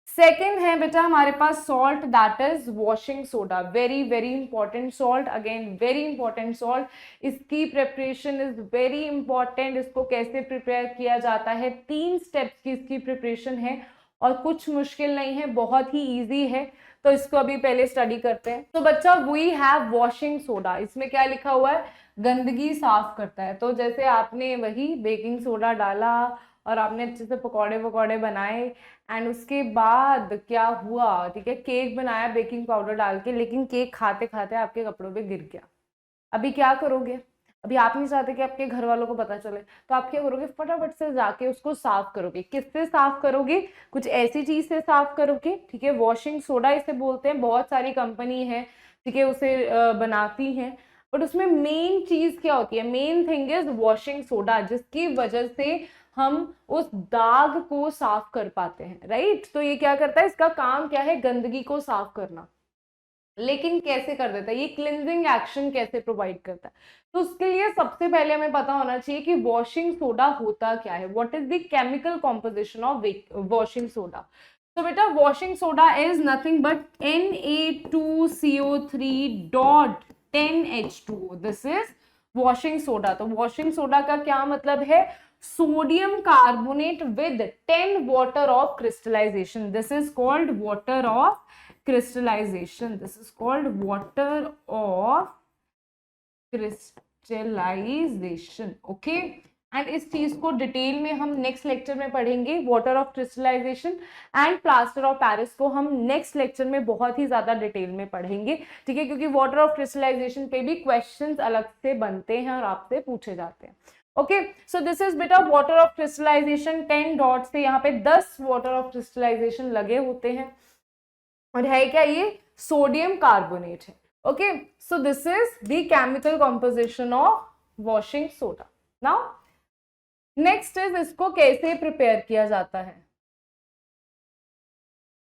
second है बेटा हमारे पास salt, that is washing soda. Very very important salt, again very important salt. इसकी प्रिपरेशन इज वेरी इंपॉर्टेंट। इसको कैसे प्रिपेयर किया जाता है, 3 स्टेप्स की इसकी प्रिपरेशन है, और कुछ मुश्किल नहीं है, बहुत ही इजी है। तो इसको अभी पहले स्टडी करते हैं। तो बच्चा वी हैव वॉशिंग सोडा, इसमें क्या लिखा हुआ है, गंदगी साफ करता है। तो जैसे आपने वही बेकिंग सोडा डाला और आपने अच्छे से पकौड़े वकौड़े बनाए, एंड उसके बाद क्या हुआ, ठीक है, केक बनाया बेकिंग पाउडर डाल के, लेकिन केक खाते खाते आपके कपड़ों पे गिर गया। अभी क्या करोगे, अभी आप नहीं चाहते कि आपके घर वालों को पता चले, तो आप क्या करोगे, फटाफट से जाके उसको साफ करोगे। किससे साफ करोगे, कुछ ऐसी चीज से साफ करोगे। ठीक है, वॉशिंग सोडा इसे बोलते हैं, बहुत सारी कंपनी है, ठीक है, उसे बनाती हैं, बट उसमें मेन चीज क्या होती है, main thing is washing soda, जिसकी वजह से हम उस दाग को साफ कर पाते हैं। राइट, तो ये क्या करता है, इसका काम क्या है, गंदगी को साफ करना। लेकिन कैसे कर देता है, ये क्लिनजिंग एक्शन कैसे प्रोवाइड करता है, तो उसके लिए सबसे पहले हमें पता होना चाहिए कि वॉशिंग सोडा होता क्या है, what is the chemical composition of washing soda. तो बेटा washing soda is nothing but Na2CO3 dot 10H2O, this is washing soda. तो वॉशिंग सोडा का क्या मतलब है, sodium carbonate with 10 water of crystallization, this is called water of crystallization, this is called water of crystallization. okay, and इस चीज को detail में हम नेक्स्ट लेक्चर में पढ़ेंगे। Water of crystallization and plaster of Paris को हम नेक्स्ट लेक्चर में बहुत ही ज्यादा डिटेल में पढ़ेंगे। ठीक है, क्योंकि वाटर ऑफ क्रिस्टलाइजेशन पे भी क्वेश्चंस अलग से बनते हैं और आपसे पूछे जाते हैं। Okay, so this is bit of water of crystallization. 10 dot से यहाँ पे 10 वाटर ऑफ क्रिस्टलाइजेशन लगे होते हैं, और है क्या, ये सोडियम कार्बोनेट है। Okay, so this is the chemical composition of washing soda. Now next is इसको कैसे प्रिपेयर किया जाता है।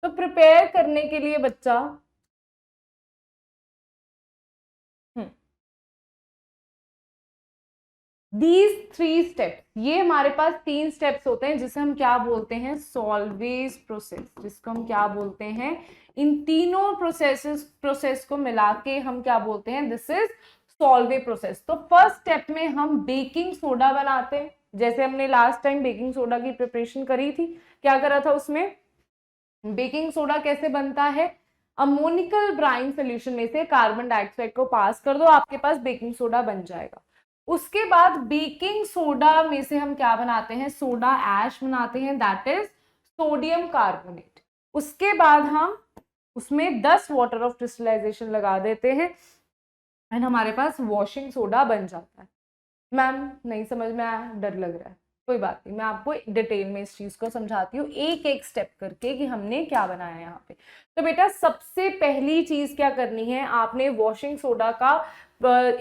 तो प्रिपेयर करने के लिए बच्चा दीज 3 स्टेप्स, ये हमारे पास 3 स्टेप्स होते हैं जिसे हम क्या बोलते हैं, सॉल्वेज प्रोसेस, जिसको हम क्या बोलते हैं, इन तीनों प्रोसेस को मिला के हम क्या बोलते हैं, दिस इज सॉल्वे प्रोसेस। तो फर्स्ट स्टेप में हम बेकिंग सोडा बनाते हैं, जैसे हमने लास्ट टाइम बेकिंग सोडा की प्रिपरेशन करी थी, क्या करा था उसमें, बेकिंग सोडा कैसे बनता है, अमोनिकल ब्राइन सोल्यूशन में से कार्बन डाइऑक्साइड को पास कर दो, आपके पास बेकिंग सोडा बन जाएगा। उसके बाद बेकिंग सोडा में से हम क्या बनाते हैं, सोडा ऐश बनाते हैं, दैट इज सोडियम कार्बोनेट। उसके बाद हम उसमें 10 वाटर ऑफ क्रिस्टलाइजेशन लगा देते हैं एंड हमारे पास वॉशिंग सोडा बन जाता है। मैम नहीं समझ में आया, डर लग रहा है, कोई बात नहीं, मैं आपको डिटेल में इस चीज को समझाती हूँ एक एक स्टेप करके कि हमने क्या बनाया है यहाँ पे। तो बेटा सबसे पहली चीज क्या करनी है, आपने वॉशिंग सोडा का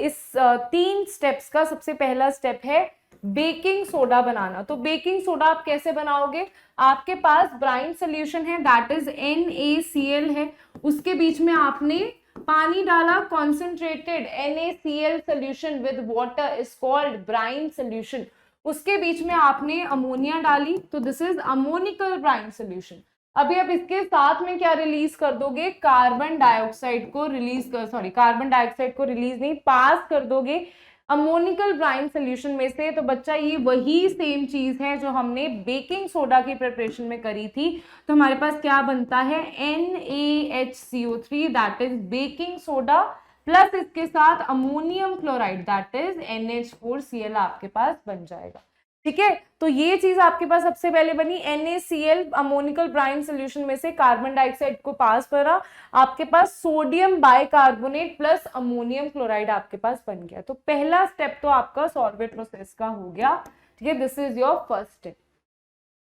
इस 3 स्टेप्स का सबसे पहला स्टेप है बेकिंग सोडा बनाना। तो बेकिंग सोडा आप कैसे बनाओगे, आपके पास ब्राइन सोल्यूशन है दैट इज NaCl है, उसके बीच में आपने पानी डाला, concentrated NaCl solution with water is called brine solution, उसके बीच में आपने अमोनिया डाली, तो this is ammoniacal brine solution. अभी आप इसके साथ में क्या रिलीज कर दोगे, कार्बन डाइऑक्साइड को रिलीज कर, सॉरी कार्बन डाइऑक्साइड को रिलीज नहीं, पास कर दोगे अमोनिकल ब्राइन सोल्यूशन में से। तो बच्चा ये वही सेम चीज है जो हमने बेकिंग सोडा की प्रिपरेशन में करी थी। तो हमारे पास क्या बनता है, NaHCO3 that is baking soda, plus इसके साथ ammonium chloride that is NH4Cl आपके पास बन जाएगा। ठीक है, तो ये चीज आपके पास सबसे पहले बनी, NaCl अमोनिकल ब्राइन सोल्यूशन में से कार्बन डाइऑक्साइड को पास करा, आपके पास sodium bicarbonate plus ammonium chloride आपके पास बन गया। तो पहला स्टेप तो आपका सॉल्वेट प्रोसेस का हो गया। ठीक है, this is your first step,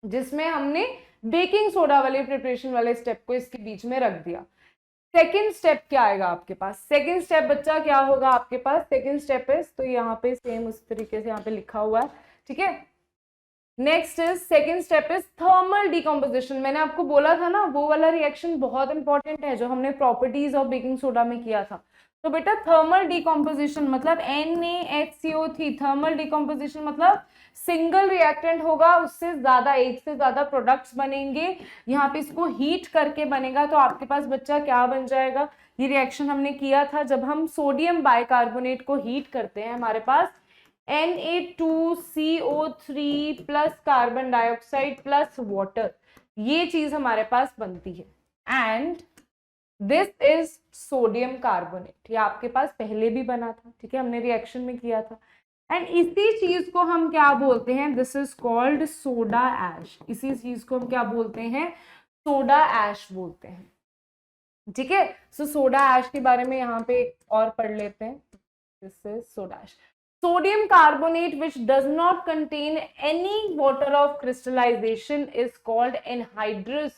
जिसमें हमने बेकिंग सोडा वाले प्रिपरेशन वाले स्टेप को इसके बीच में रख दिया। सेकेंड स्टेप क्या आएगा आपके पास, सेकेंड स्टेप बच्चा क्या होगा आपके पास, सेकेंड स्टेप इज, तो यहाँ पे सेम उस तरीके से यहाँ पे लिखा हुआ है। ठीक है, next is second step is thermal decomposition. मैंने आपको बोला था ना वो वाला रिएक्शन बहुत इंपॉर्टेंट है जो हमने प्रॉपर्टीज ऑफ बेकिंग सोडा में किया था। तो बेटा थर्मल डिकम्पोजिशन मतलब NaHCO3, थर्मल डिकम्पोजिशन मतलब सिंगल रिएक्टेंट होगा, उससे ज्यादा, एक से ज्यादा प्रोडक्ट्स बनेंगे, यहाँ पे इसको हीट करके बनेगा। तो आपके पास बच्चा क्या बन जाएगा, ये रिएक्शन हमने किया था जब हम सोडियम बाइकार्बोनेट को हीट करते हैं, हमारे पास Na2CO3 plus carbon dioxide plus water, ये चीज हमारे पास बनती है and this is sodium carbonate. ये आपके पास पहले भी बना था, ठीक है, हमने रिएक्शन में किया था एंड इसी चीज को हम क्या बोलते हैं, this is called soda ash. इसी चीज को हम क्या बोलते हैं, सोडा ऐश बोलते हैं। ठीक है, सो सोडा ऐश के बारे में यहाँ पे और पढ़ लेते हैं। This is soda ash, sodium carbonate which does not contain any water of crystallization is called anhydrous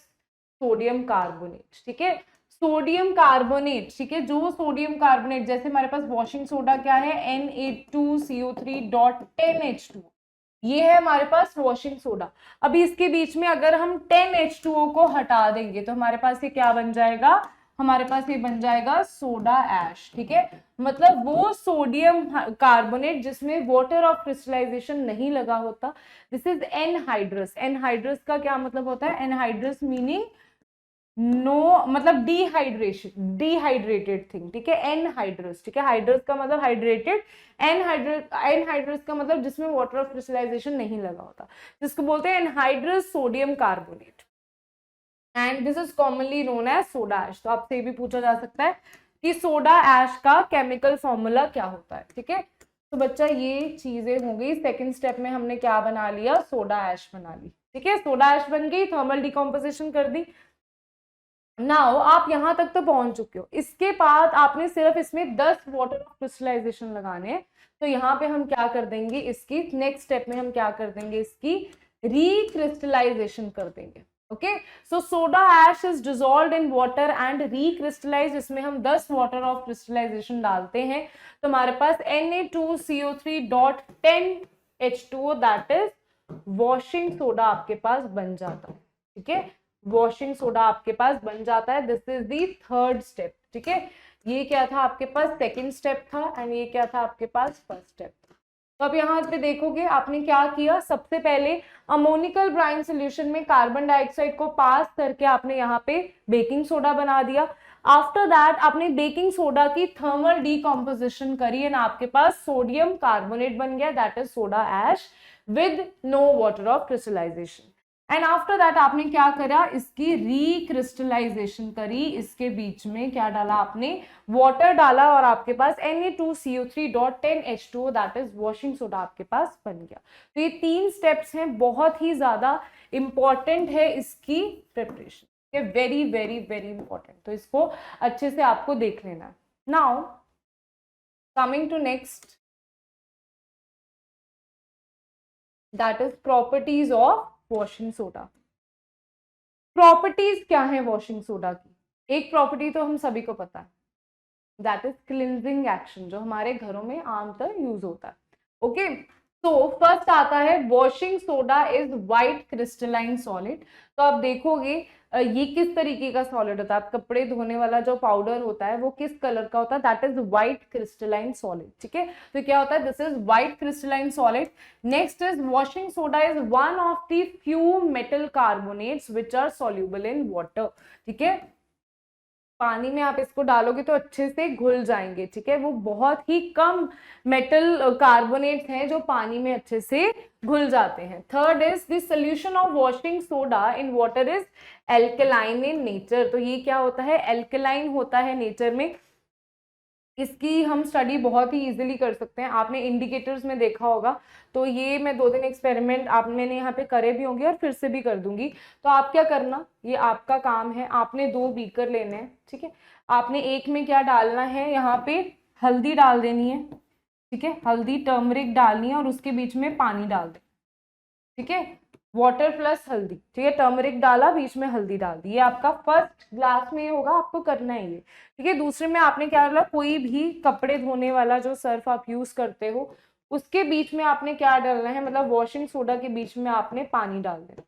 sodium carbonate। ठीक है, सोडियम कार्बोनेट, ठीक है, जो सोडियम कार्बोनेट, जैसे हमारे पास वॉशिंग सोडा क्या है, Na2CO3.10H2, ये है हमारे पास वॉशिंग सोडा। अभी इसके बीच में अगर हम 10H2O को हटा देंगे तो हमारे पास ये क्या बन जाएगा, हमारे पास ये बन जाएगा सोडा ऐश। ठीक है, मतलब वो सोडियम कार्बोनेट जिसमें वाटर ऑफ क्रिस्टलाइजेशन नहीं लगा होता, दिस इज एनहाइड्रस। एनहाइड्रस का क्या मतलब होता है, एनहाइड्रस मीनिंग नो, मतलब डिहाइड्रेशन, डिहाइड्रेटेड थिंग। ठीक है, एनहाइड्रस, ठीक है, हाइड्रस का मतलब हाइड्रेटेड, एनहाइड्रस का मतलब जिसमें वाटर ऑफ क्रिस्टलाइजेशन नहीं लगा होता, जिसको बोलते हैं anhydrous sodium carbonate and this is commonly known as soda ash. तो आपसे ये भी पूछा जा सकता है कि सोडा ऐश का केमिकल फॉर्मूला क्या होता है। ठीक है, तो बच्चा ये चीजें हो गई, सेकेंड स्टेप में हमने क्या बना लिया, सोडा ऐश बना ली। ठीक है, सोडा ऐश बन गई, थर्मल डिकम्पोजिशन कर दी। नाउ आप यहां तक तो पहुंच चुके हो, इसके बाद आपने सिर्फ इसमें 10 वाटर ऑफ क्रिस्टलाइजेशन लगाने हैं। तो यहाँ पे हम क्या कर देंगे, इसकी नेक्स्ट स्टेप में हम क्या कर देंगे, इसकी रिक्रिस्टलाइजेशन कर देंगे। Okay, so soda ash is dissolved in water and recrystallize, इसमें हम 10 वाटर ऑफ क्रिस्टलाइजेशन डालते हैं तो हमारे पास Na2CO3.10H2O that is washing soda आपके पास बन जाता है। ठीक है, वॉशिंग सोडा आपके पास बन जाता है, this is the third step. ठीक है, ये क्या था आपके पास, सेकेंड स्टेप था एंड ये क्या था आपके पास, फर्स्ट स्टेप। तो अब यहाँ पे देखोगे आपने क्या किया, सबसे पहले अमोनिकल ब्राइन सोल्यूशन में कार्बन डाइऑक्साइड को पास करके आपने यहाँ पे बेकिंग सोडा बना दिया। आफ्टर दैट आपने बेकिंग सोडा की थर्मल डीकॉम्पोजिशन करी एंड आपके पास सोडियम कार्बोनेट बन गया, that is soda ash with no water of crystallization. And after that आपने क्या करा, इसकी रिक्रिस्टलाइजेशन करी, इसके बीच में क्या डाला आपने, वाटर डाला और आपके पास Na2CO3.10H2O that is washing soda आपके पास बन गया। तो ये 3 स्टेप्स हैं, बहुत ही ज्यादा इंपॉर्टेंट है इसकी preparation, very very very important, तो इसको अच्छे से आपको देख लेना। Now coming to next, that is properties of washing soda. Properties क्या है वॉशिंग सोडा की, एक प्रॉपर्टी तो हम सभी को पता है, दैट इज क्लिनजिंग एक्शन, जो हमारे घरों में आमतौर यूज होता है। ओके, तो फर्स्ट आता है washing soda is white crystalline solid. तो आप देखोगे ये किस तरीके का सॉलिड होता है, आप कपड़े धोने वाला जो पाउडर होता है वो किस कलर का होता है, that is white crystalline solid. ठीक है, तो क्या होता है, this is white crystalline solid. Next is washing soda is one of the few metal carbonates which are soluble in water. ठीक है, पानी में आप इसको डालोगे तो अच्छे से घुल जाएंगे। ठीक है, वो बहुत ही कम मेटल कार्बोनेट्स हैं जो पानी में अच्छे से घुल जाते हैं। Third is the solution of washing soda in water is alkaline in nature. तो ये क्या होता है, एल्कलाइन होता है नेचर में। इसकी हम स्टडी बहुत ही इजीली कर सकते हैं, आपने इंडिकेटर्स में देखा होगा। तो ये मैं 2 दिन एक्सपेरिमेंट मैंने यहाँ पे करे भी होंगे और फिर से भी कर दूंगी। तो आप क्या करना, ये आपका काम है, आपने 2 बीकर लेने हैं। ठीक है, आपने एक में क्या डालना है, यहाँ पे हल्दी डाल देनी है। ठीक है, हल्दी टर्मरिक डालनी है और उसके बीच में पानी डाल दे। ठीक है, वाटर प्लस हल्दी। ठीक है, टर्मरिक डाला, बीच में हल्दी डाल दी, ये आपका फर्स्ट ग्लास में होगा, आपको करना है ये। ठीक है, दूसरे में आपने क्या डाला, कोई भी कपड़े धोने वाला जो सर्फ आप यूज करते हो उसके बीच में आपने क्या डालना है, मतलब वॉशिंग सोडा के बीच में आपने पानी डाल देना।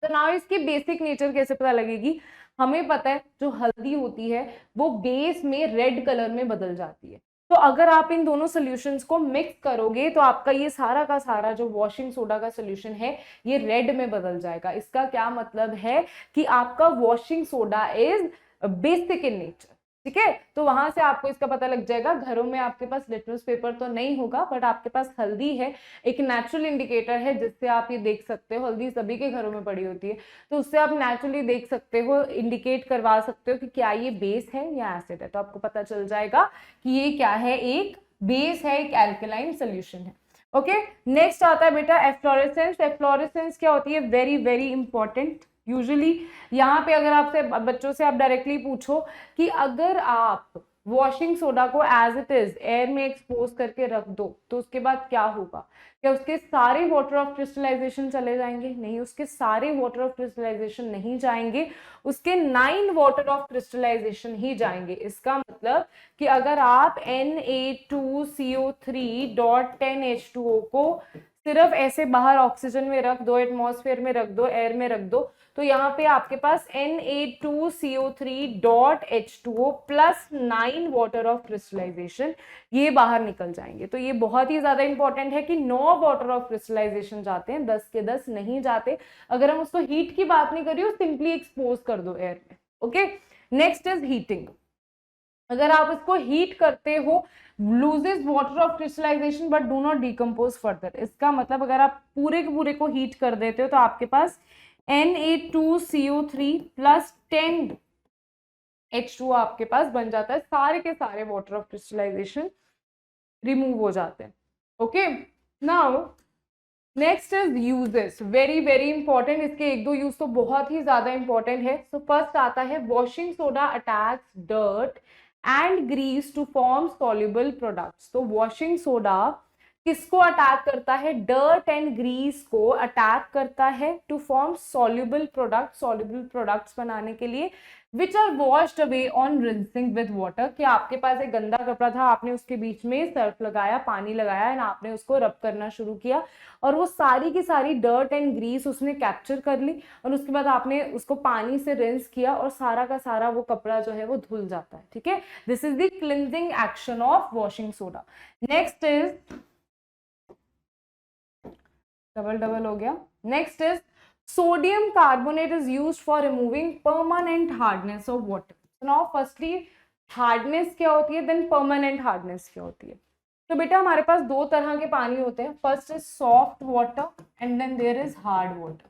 तो नाउ इसकी बेसिक नेचर कैसे पता लगेगी, हमें पता है जो हल्दी होती है वो बेस में रेड कलर में बदल जाती है। तो अगर आप इन दोनों सॉल्यूशंस को मिक्स करोगे तो आपका ये सारा का सारा जो वॉशिंग सोडा का सॉल्यूशन है ये रेड में बदल जाएगा। इसका क्या मतलब है कि आपका washing soda is basic in nature. ठीक है, तो वहां से आपको इसका पता लग जाएगा। घरों में आपके पास लिटमस पेपर तो नहीं होगा, बट आपके पास हल्दी है, एक नेचुरल इंडिकेटर है जिससे आप ये देख सकते हो। हल्दी सभी के घरों में पड़ी होती है, तो उससे आप नेचुरली देख सकते हो, इंडिकेट करवा सकते हो कि क्या ये बेस है या एसिड है। तो आपको पता चल जाएगा कि ये क्या है, एक बेस है, एक एल्कलाइन सोल्यूशन है। ओके, नेक्स्ट आता है बेटा एफ्लोरेसेंस। एफ्लोरेसेंस क्या होती है, वेरी वेरी इंपॉर्टेंट। यूजुअली यहाँ पे अगर आपसे बच्चों से आप डायरेक्टली पूछो कि अगर आप वॉशिंग सोडा को एज इट इज एयर में एक्सपोज करके रख दो तो उसके बाद क्या होगा, क्या उसके सारे वाटर ऑफ क्रिस्टलाइजेशन चले जाएंगे? नहीं, उसके सारे वाटर ऑफ क्रिस्टलाइजेशन नहीं जाएंगे, उसके 9 वाटर ऑफ क्रिस्टलाइजेशन ही जाएंगे। इसका मतलब कि अगर आप Na2CO3.10H2O को सिर्फ ऐसे बाहर ऑक्सीजन में रख दो, एटमॉस्फेयर में रख दो, एयर में रख दो, तो यहाँ पे आपके पास Na2CO3.H2O plus 9 water of crystallization ये बाहर निकल जाएंगे। तो ये बहुत ही ज्यादा इंपॉर्टेंट है कि 9 वाटर ऑफ क्रिस्टलाइजेशन जाते हैं, 10 के 10 नहीं जाते। अगर हम उसको हीट की बात नहीं कर रही हो, सिंपली एक्सपोज कर दो एयर में। Okay, next is heating. अगर आप इसको हीट करते हो, loses water of crystallization but do not decompose further. इसका मतलब अगर आप पूरे के पूरे को हीट कर देते हो तो आपके पास Na2CO3 प्लस 10H2O आपके पास बन जाता है, सारे के सारे वाटर ऑफ क्रिस्टलाइजेशन रिमूव हो जाते हैं। Okay, now next is uses, very very important. इसके 1-2 यूज तो बहुत ही ज्यादा इंपॉर्टेंट है। सो फर्स्ट आता है washing soda attacks dirt and grease to form soluble products. तो वॉशिंग सोडा किसको अटैक करता है, डर्ट एंड ग्रीस को अटैक करता है to form soluble products, soluble products बनाने के लिए, which are washed away on rinsing with water. कि आपके पास एक गंदा कपड़ा था, आपने उसके बीच में सर्फ लगाया, पानी लगाया एंड आपने उसको रब करना शुरू किया और वो सारी की सारी डर्ट एंड ग्रीस उसने कैप्चर कर ली और उसके बाद आपने उसको पानी से रिंस किया और सारा का सारा वो कपड़ा जो है वो धुल जाता है। ठीक है, this is the cleansing action of washing soda. Next is double double हो गया. Next is sodium carbonate is used for removing permanent hardness of water. Now firstly hardness क्या होती है, देन परमानेंट हार्डनेस क्या होती है. तो बेटा हमारे पास दो तरह के पानी होते हैं. First is soft water and then there is hard water.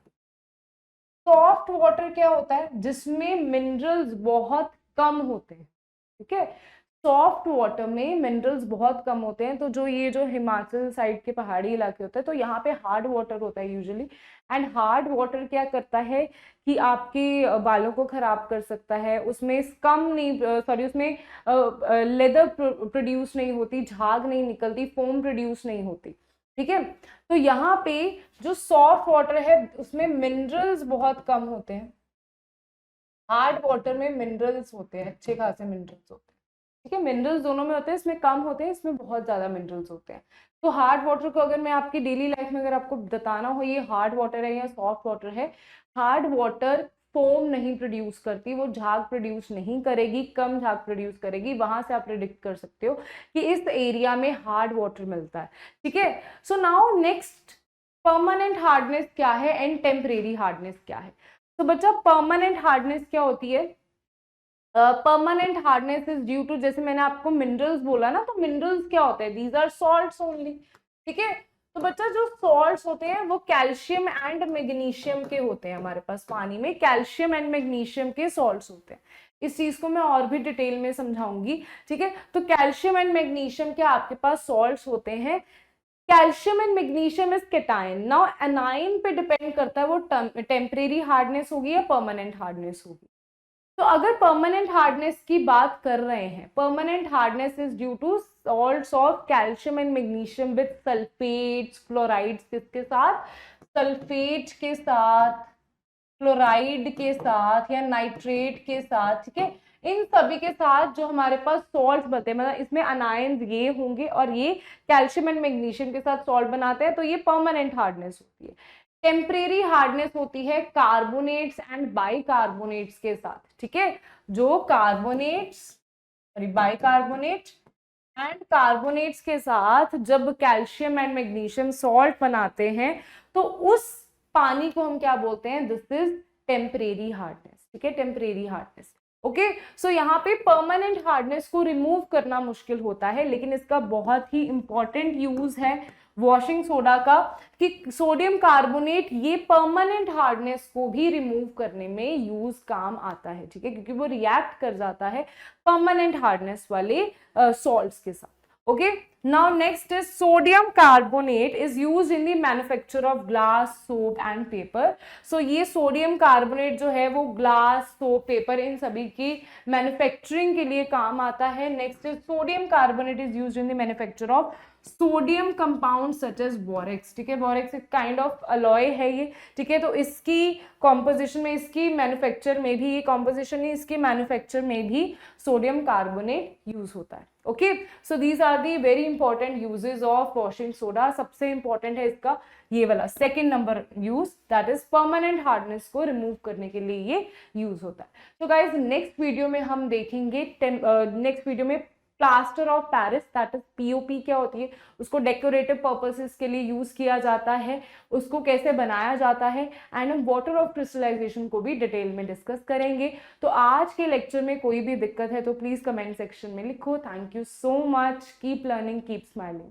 Soft water क्या होता है, जिसमें मिनरल्स बहुत कम होते हैं. ठीक है, सॉफ्ट वाटर में मिनरल्स बहुत कम होते हैं. तो जो हिमाचल साइड के पहाड़ी इलाके होते हैं, तो यहाँ पे हार्ड वाटर होता है यूजुअली. एंड हार्ड वाटर क्या करता है कि आपके बालों को खराब कर सकता है. उसमें स्कम नहीं, सॉरी, उसमें लेदर प्रोड्यूस नहीं होती, झाग नहीं निकलती, फोम प्रोड्यूस नहीं होती. ठीक है, तो यहाँ पे जो सॉफ्ट वाटर है उसमें मिनरल्स बहुत कम होते हैं. हार्ड वाटर में मिनरल्स होते हैं, अच्छे खासे मिनरल्स होते हैं. ठीक है, मिनरल्स दोनों में होते हैं, इसमें कम होते हैं, इसमें बहुत ज्यादा मिनरल्स होते हैं. तो हार्ड वाटर को अगर मैं आपकी डेली लाइफ में अगर आपको बताना हो ये हार्ड वाटर है या सॉफ्ट वाटर है, हार्ड वाटर फोम नहीं प्रोड्यूस करती, वो झाग प्रोड्यूस नहीं करेगी, कम झाग प्रोड्यूस करेगी. वहां से आप प्रिडिक्ट कर सकते हो कि इस एरिया में हार्ड वाटर मिलता है. ठीक है, so now next, permanent hardness क्या है एंड टेम्परेरी हार्डनेस क्या है. तो बच्चा परमानेंट हार्डनेस क्या होती है, permanent hardness is due to, जैसे मैंने आपको मिनरल्स बोला ना, तो मिनरल्स क्या होते हैं, दीज आर सॉल्ट्स ओनली. ठीक है, तो बच्चा जो सॉल्ट्स होते हैं वो कैल्शियम एंड मैग्नीशियम के होते हैं. हमारे पास पानी में कैल्शियम एंड मैग्नीशियम के सॉल्ट्स होते हैं. इस चीज को मैं और भी डिटेल में समझाऊंगी. ठीक है, तो कैल्शियम एंड मैग्नीशियम के आपके पास सॉल्ट्स होते हैं. Calcium and magnesium is cation. Now A9 पे डिपेंड करता है वो टेम्परेरी हार्डनेस होगी या परमानेंट हार्डनेस होगी. तो अगर परमानेंट हार्डनेस की बात कर रहे हैं, permanent hardness is due to salts of calcium and magnesium with sulphates, chlorides. किसके साथ, सल्फेट के साथ, क्लोराइड के साथ या नाइट्रेट के साथ. ठीक है, इन सभी के साथ जो हमारे पास सॉल्ट बनते हैं, मतलब इसमें अनायंस ये होंगे और ये कैल्शियम एंड मैग्नीशियम के साथ सॉल्ट बनाते हैं, तो ये परमानेंट हार्डनेस होती है. टेम्परेरी हार्डनेस होती है कार्बोनेट्स एंड बाइकार्बोनेट्स के साथ. ठीक है, जो carbonates, sorry, bicarbonate and carbonates के साथ जब कैल्शियम एंड मैग्नीशियम सॉल्ट बनाते हैं, तो उस पानी को हम क्या बोलते हैं, दिस इज टेम्परेरी हार्डनेस. ठीक है, टेम्परेरी हार्डनेस. ओके, सो यहाँ पे परमानेंट हार्डनेस को रिमूव करना मुश्किल होता है, लेकिन इसका बहुत ही इंपॉर्टेंट यूज है वॉशिंग सोडा का, कि सोडियम कार्बोनेट ये परमानेंट हार्डनेस को भी रिमूव करने में यूज काम आता है. ठीक है, क्योंकि वो रिएक्ट कर जाता है परमानेंट हार्डनेस वाले सॉल्ट्स के साथ. Okay, now next is sodium carbonate is used in the manufacture of glass, soap and paper. So ये sodium carbonate जो है वो glass, soap, paper इन सभी की manufacturing के लिए काम आता है. Next is sodium carbonate is used in the manufacture of sodium compound such as borax. ठीक है, बोरेक्स एक काइंड ऑफ अलॉय है ये. ठीक है, तो इसकी कॉम्पोजिशन में, इसकी मैन्युफैक्चर में भी, ये कॉम्पोजिशन है, इसकी मैन्युफैक्चर में भी सोडियम कार्बोनेट यूज होता है. Okay, so these are the very important uses of washing soda. सबसे इंपॉर्टेंट है इसका ये वाला second number use, that is permanent hardness को रिमूव करने के लिए ये यूज होता है. तो गाइज नेक्स्ट वीडियो में हम देखेंगे, नेक्स्ट वीडियो में plaster of Paris, that is POP क्या होती है, उसको डेकोरेटिव पर्पसेस के लिए यूज किया जाता है, उसको कैसे बनाया जाता है, एंड हम वाटर ऑफ क्रिस्टलाइजेशन को भी डिटेल में डिस्कस करेंगे. तो आज के लेक्चर में कोई भी दिक्कत है तो प्लीज कमेंट सेक्शन में लिखो. Thank you so much. Keep learning, keep smiling.